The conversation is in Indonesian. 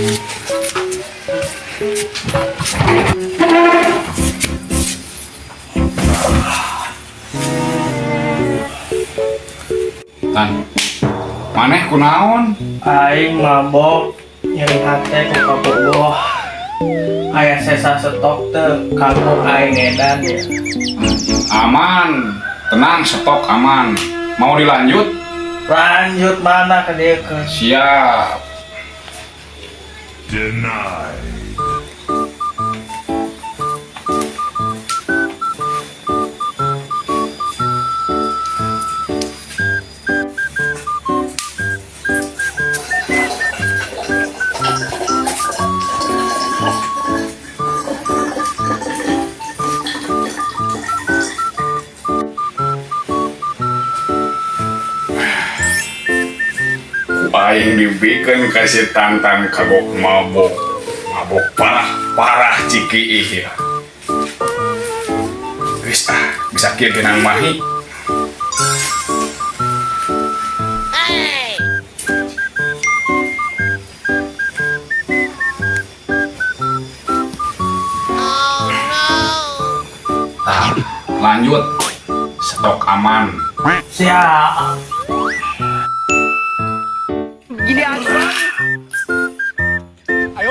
Tan, maneh kunaon? Aing mabok nyeri hati ku kabogoh. Aya sesa stok teu kanggo aing edan ya. Aman, tenang, stok aman. Mau dilanjut? Lanjut mana ke dia ke Siap. Denied. Aing dibikin kasih tantang kagok mabok parah ciki ya. Wis bisa kieu genang mahi. Lanjut, stok aman. siap. Gini aja. Ayo,